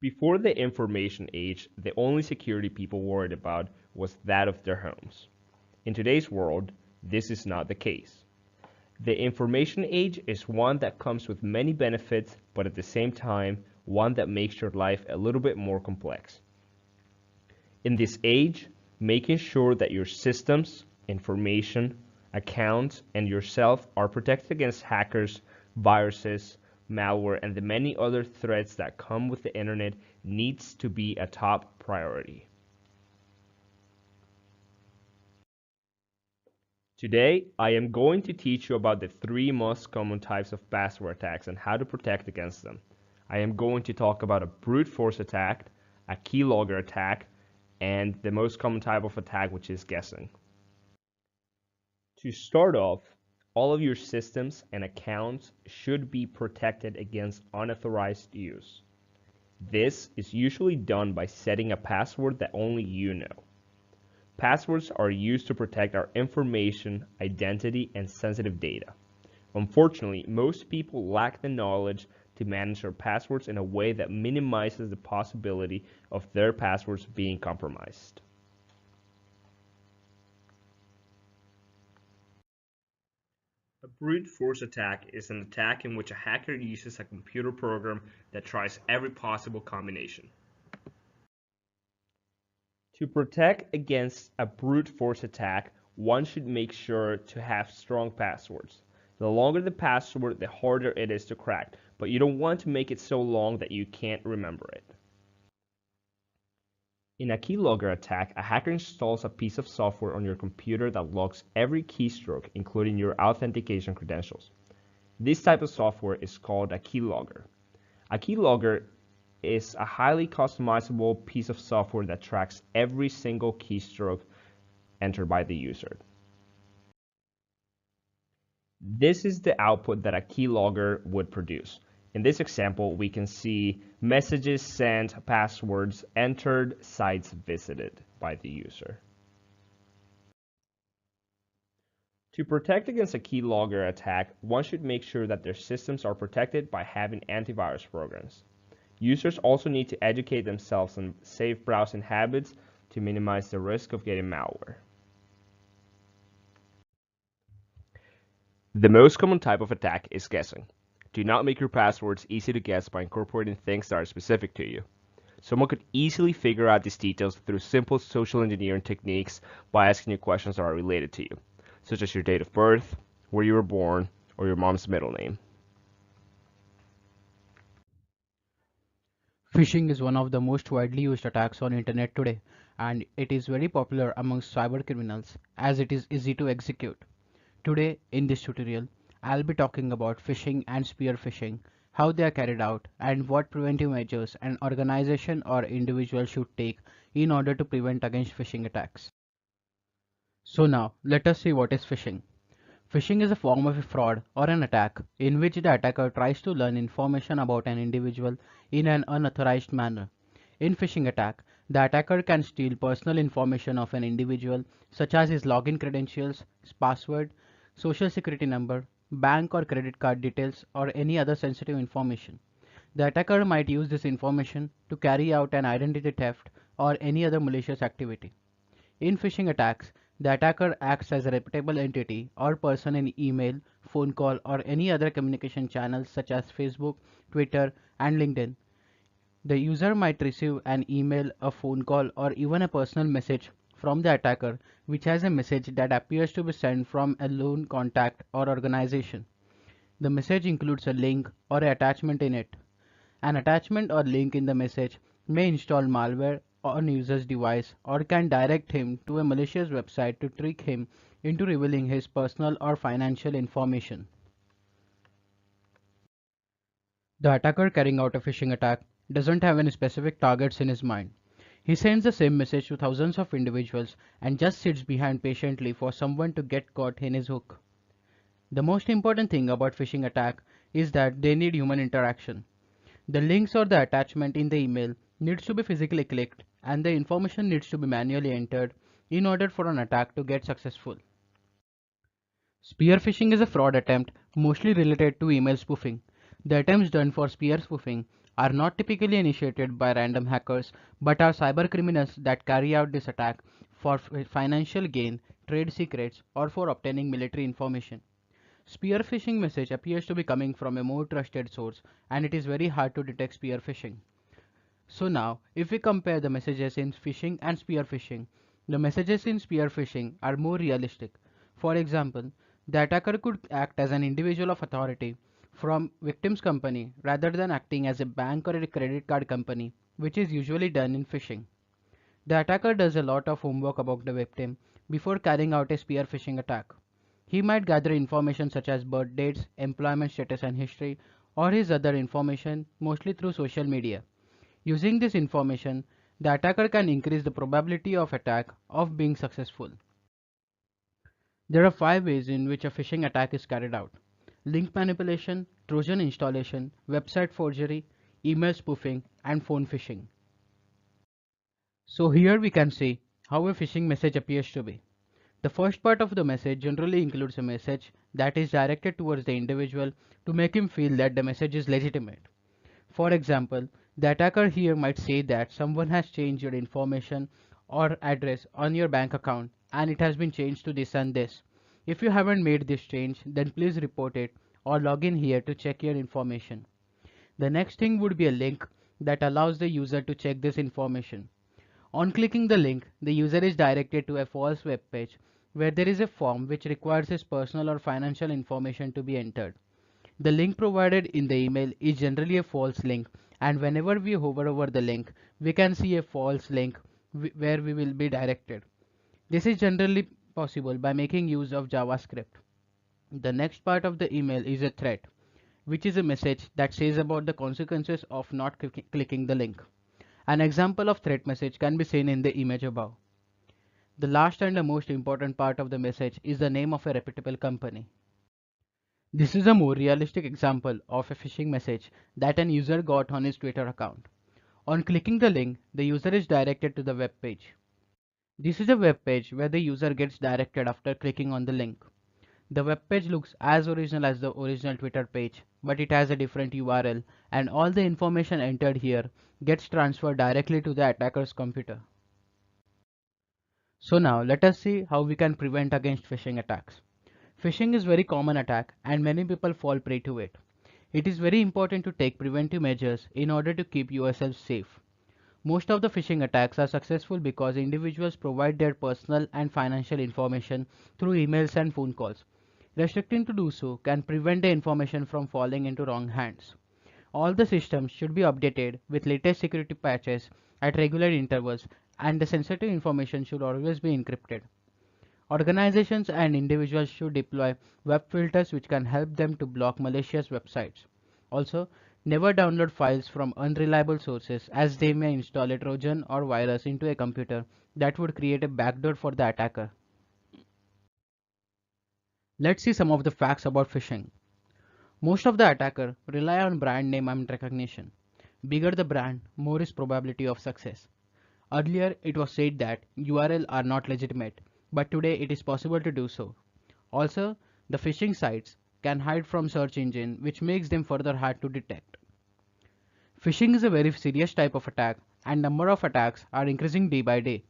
Before the information age, the only security people worried about was that of their homes. In today's world, this is not the case. The information age is one that comes with many benefits, but at the same time, one that makes your life a little bit more complex. In this age, making sure that your systems, information, accounts, and yourself are protected against hackers, viruses, malware, and the many other threats that come with the internet needs to be a top priority. Today, I am going to teach you about the three most common types of password attacks and how to protect against them. I am going to talk about a brute force attack, a keylogger attack, and the most common type of attack, which is guessing. To start off, all of your systems and accounts should be protected against unauthorized use. This is usually done by setting a password that only you know. Passwords are used to protect our information, identity, and sensitive data. Unfortunately, most people lack the knowledge to manage their passwords in a way that minimizes the possibility of their passwords being compromised. A brute force attack is an attack in which a hacker uses a computer program that tries every possible combination. To protect against a brute force attack, one should make sure to have strong passwords. The longer the password, the harder it is to crack, but you don't want to make it so long that you can't remember it. In a keylogger attack, a hacker installs a piece of software on your computer that logs every keystroke, including your authentication credentials. This type of software is called a keylogger. A keylogger is a highly customizable piece of software that tracks every single keystroke entered by the user. This is the output that a keylogger would produce. In this example, we can see messages sent, passwords entered, sites visited by the user. To protect against a keylogger attack, one should make sure that their systems are protected by having antivirus programs. Users also need to educate themselves on safe browsing habits to minimize the risk of getting malware. The most common type of attack is guessing. Do not make your passwords easy to guess by incorporating things that are specific to you. Someone could easily figure out these details through simple social engineering techniques by asking you questions that are related to you, such as your date of birth, where you were born, or your mom's middle name. Phishing is one of the most widely used attacks on internet today, and it is very popular amongst cyber criminals as it is easy to execute. Today in this tutorial, I'll be talking about phishing and spear phishing, how they are carried out, and what preventive measures an organization or individual should take in order to prevent against phishing attacks. So now, let us see what is phishing. Phishing is a form of a fraud or an attack in which the attacker tries to learn information about an individual in an unauthorized manner. In phishing attack, the attacker can steal personal information of an individual such as his login credentials, password, social security number, bank or credit card details, or any other sensitive information. The attacker might use this information to carry out an identity theft or any other malicious activity. In phishing attacks, the attacker acts as a reputable entity or person in email, phone call, or any other communication channels such as Facebook, Twitter, and LinkedIn. The user might receive an email, a phone call, or even a personal message from the attacker which has a message that appears to be sent from a known contact or organization. The message includes a link or an attachment in it. An attachment or link in the message may install malware on user's device or can direct him to a malicious website to trick him into revealing his personal or financial information. The attacker carrying out a phishing attack doesn't have any specific targets in his mind. He sends the same message to thousands of individuals and just sits behind patiently for someone to get caught in his hook. The most important thing about phishing attack is that they need human interaction. The links or the attachment in the email needs to be physically clicked and the information needs to be manually entered in order for an attack to get successful. Spear phishing is a fraud attempt mostly related to email spoofing. The attempts done for spear spoofing are not typically initiated by random hackers, but are cyber criminals that carry out this attack for financial gain, trade secrets, or for obtaining military information. Spear phishing message appears to be coming from a more trusted source, and it is very hard to detect spear phishing. So now, if we compare the messages in phishing and spear phishing, the messages in spear phishing are more realistic. For example, the attacker could act as an individual of authority from victim's company rather than acting as a bank or a credit card company, which is usually done in phishing. The attacker does a lot of homework about the victim before carrying out a spear phishing attack. He might gather information such as birth dates, employment status and history, or his other information, mostly through social media. Using this information, the attacker can increase the probability of attack of being successful. There are 5 ways in which a phishing attack is carried out: link manipulation, Trojan installation, website forgery, email spoofing, and phone phishing. So here we can see how a phishing message appears to be. The first part of the message generally includes a message that is directed towards the individual to make him feel that the message is legitimate. For example, the attacker here might say that someone has changed your information or address on your bank account and it has been changed to this and this. If you haven't made this change, then please report it or log in here to check your information. The next thing would be a link that allows the user to check this information. On clicking the link, the user is directed to a false web page where there is a form which requires his personal or financial information to be entered. The link provided in the email is generally a false link, and whenever we hover over the link, we can see a false link where we will be directed. This is generally possible by making use of JavaScript. The next part of the email is a threat, which is a message that says about the consequences of not clicking the link. An example of threat message can be seen in the image above. The last and the most important part of the message is the name of a reputable company. This is a more realistic example of a phishing message that an user got on his Twitter account. On clicking the link, the user is directed to the web page. This is a web page where the user gets directed after clicking on the link. The web page looks as original as the original Twitter page, but it has a different URL, and all the information entered here gets transferred directly to the attacker's computer. So now let us see how we can prevent against phishing attacks. Phishing is a very common attack and many people fall prey to it. It is very important to take preventive measures in order to keep yourself safe. Most of the phishing attacks are successful because individuals provide their personal and financial information through emails and phone calls. Restricting to do so can prevent the information from falling into wrong hands. All the systems should be updated with latest security patches at regular intervals, and the sensitive information should always be encrypted. Organizations and individuals should deploy web filters which can help them to block malicious websites. Also, never download files from unreliable sources as they may install a Trojan or virus into a computer that would create a backdoor for the attacker. Let's see some of the facts about phishing. Most of the attacker rely on brand name and recognition. Bigger the brand, more is probability of success. Earlier, it was said that URL are not legitimate, but today it is possible to do so. Also, the phishing sites can hide from search engine, which makes them further hard to detect. Phishing is a very serious type of attack, and number of attacks are increasing day by day.